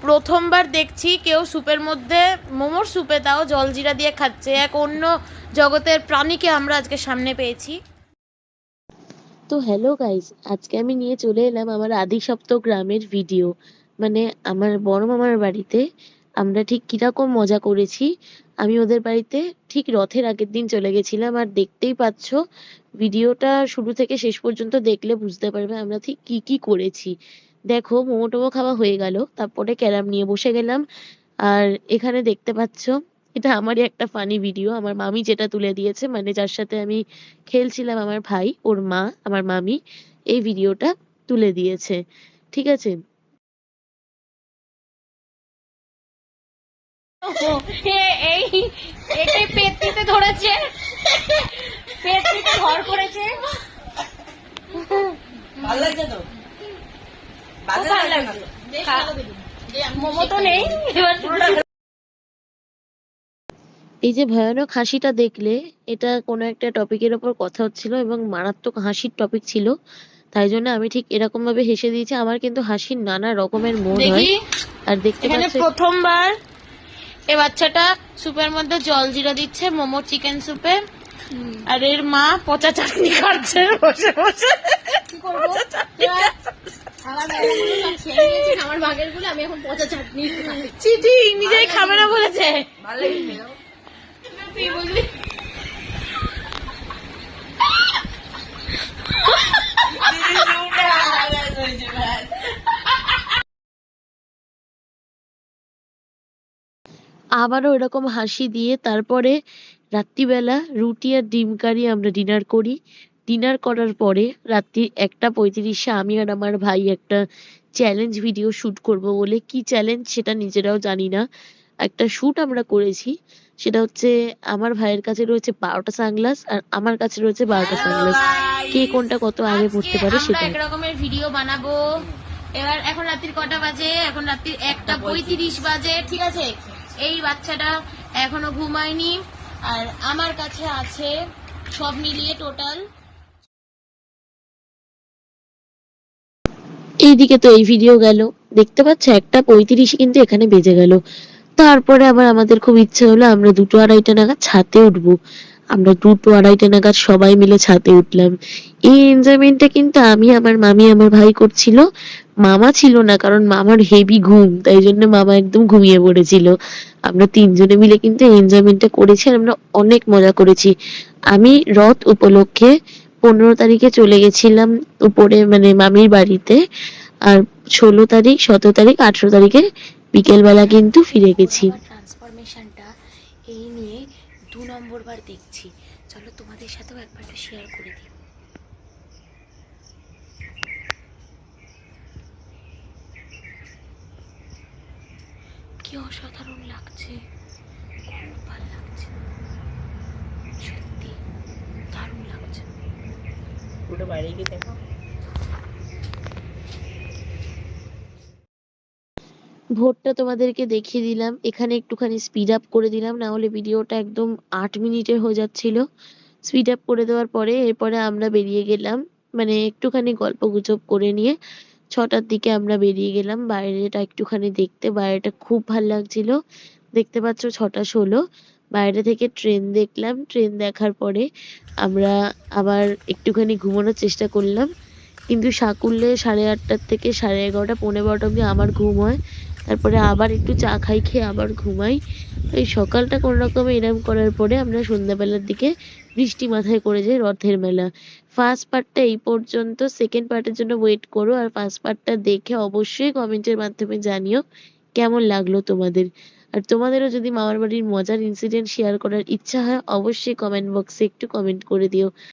প্রথমবার দেখছি কেউ স্যুপের মধ্যে, মোমোর স্যুপে তাও জলজিরা দিয়ে খাচ্ছে। এক অন্য জগতের প্রাণীকে আমরা আজকে সামনে পেয়েছি। তো হ্যালো গাইস, আজকে আমি নিয়ে চলে এলাম আমার আদি সপ্তক গ্রামের ভিডিও। মানে আমার বড় মামার বাড়িতে আমরা ঠিক কিরকম মজা করেছি। আমি ওদের বাড়িতে ঠিক রথের আগের দিন চলে গেছিলাম, আর দেখতেই পাচ্ছ ভিডিওটা শুরু থেকে শেষ পর্যন্ত দেখলে বুঝতে পারবে আমরা ঠিক কি কি করেছি। দেখো, মোমো টোমো খাওয়া হয়ে গেল, তারপরে ক্যারাম নিয়ে বসে গেলাম। আর এখানে দেখতে পাচ্ছ, এটা আমারই একটা ফানি ভিডিও, আমার মামি যেটা তুলে দিয়েছে, মানে যার সাথে আমি খেলছিলাম, আমার ভাই, ওর মা, আমার মামি এই ভিডিওটা তুলে দিয়েছে। ঠিক আছে। এই একে পেটটিতে ধরেছে, পেটটিতে ভর করেছে। ভালো লাগছে তো? ভালো লাগছে। মোমো তো নেই, এবার পুরোটা এই যে ভয়ানক হাসিটা দেখলে, এটা কোনো একটা টপিকের ওপর কথা হচ্ছিল এবং মারাত্মক হাসির টপিক ছিল, তাই জন্য আমি ঠিক এরকম ভাবে হেসে দিয়েছি। আমার কিন্তু হাসির নানা রকমের মোড হয়। দেখি। আর দেখতে এখানে পাচ্ছ, প্রথমবার এ বাচ্চাটা স্যুপের মধ্যে জলজিরা দিচ্ছে, মোমো চিকেন স্যুপে। আর এর মা পচা চাটনি খাচ্ছে বসে বসে। আমার ভাগের গুলো আমি এখন পচা চাটনি চিঠি নিজেই খাবে না বলেছে। ভালো লাগছে তো? তুই বুঝলি? আবারও এরকম হাসি দিয়ে তারপরে রাত্রিবেলা রুটি আর ডিম কারি আমরা ডিনার করি। ডিনার করার পরে রাত্রি 1:35 আমি আর আমার ভাই একটা চ্যালেঞ্জ ভিডিও শুট করব বলে, কি চ্যালেঞ্জ সেটা নিজেরাও জানি না, একটা শুট আমরা করেছি। সেটা হচ্ছে, আমার ভাইয়ের কাছে রয়েছে 12টা সানগ্লাস আর আমার কাছে রয়েছে 12টা সানগ্লাস। কে কোনটা কত আগে পড়তে পারে আমরা সেটা। এক রকমের ভিডিও বানাবো। এবার এখন রাত্রির কটা বাজে? এখন রাত্রির 1:35 বাজে। ঠিক আছে, এই বাচ্চাটা এখনো ঘুমায়নি, আর আমার কাছে আছে সব মিলিয়ে টোটাল। এইদিকে তো এই ভিডিও গেল, দেখতে পাচ্ছ 1:35 কিন্তু এখানে বেজে গেল। তারপরে আবার আমাদের খুব ইচ্ছে হলো আমরা 2:30 নাগাদ ছাদে উঠবো। আমরা 2:30 নাগাদ সবাই মিলে ছাদে উঠলাম। এই এনজয়মেন্টটা কিন্তু আমি, আমার মামি, আমার ভাই করছিল। মামা ছিল না, কারণ মামার হেভি ঘুম, তাই জন্য মামা একদম ঘুমিয়ে পড়েছিল। আমরা তিনজনে মিলে কিন্তু এনজয়মেন্টটা করেছি আর আমরা অনেক মজা করেছি। আমি রথ উপলক্ষে 15 তারিখে চলে গেছিলাম উপরে, মানে মামির বাড়িতে। আর 16 তারিখ, 17 তারিখ, 18 তারিখে বিকেল বেলা কিন্তু ফিরে গেছি। ট্রান্সফরমেশনটা এই নিয়ে 2 নম্বর বার দেখছি। চলো তোমাদের সাথেও একবার একটু শেয়ার করে দিই। কি অসাধারণ লাগছে, খুব ভালো লাগছে, সত্যি দারুণ লাগছে। পুরো বাইরে গিয়ে দেখো। ভোরটা তোমাদেরকে দেখিয়ে দিলাম, এখানে একটুখানি স্পিড আপ করে দিলাম, না হলে ভিডিওটা একদম 8 মিনিটের হয়ে যাচ্ছিল। স্পিড আপ করে দেওয়ার পরে এরপরে আমরা বেরিয়ে গেলাম, মানে একটুখানি গল্প গুজব করে নিয়ে 6টার দিকে আমরা বেরিয়ে গেলাম বাইরেটা একটুখানি দেখতে। বাইরেটা খুব ভাল লাগছিল। দেখতে পাচ্ছ 6:16, বাইরে থেকে ট্রেন দেখলাম। ট্রেন দেখার পরে আমরা আবার একটুখানি ঘুমানোর চেষ্টা করলাম, কিন্তু সাকুল্যে 8:30 থেকে 11:30, 11:45 অব্দি আমার ঘুম হয়। তারপরে আবার একটু চা খাই, খেয়ে আবার ঘুমাই। এই সকালটা কোন রকমে এরম করার পরে আমরা সন্ধ্যাবেলার দিকে বৃষ্টি মাথায় করে যাই রথের মেলা। ফার্স্ট পার্টটা এই পর্যন্ত, সেকেন্ড পার্টের জন্য ওয়েট করো। আর ফার্স্ট পার্টটা দেখে অবশ্যই কমেন্টের মাধ্যমে জানিও কেমন লাগলো তোমাদের। আর তোমাদেরও যদি মামার বাড়ির মজার ইনসিডেন্ট শেয়ার করার ইচ্ছা হয়, অবশ্যই কমেন্ট বক্সে একটু কমেন্ট করে দিও।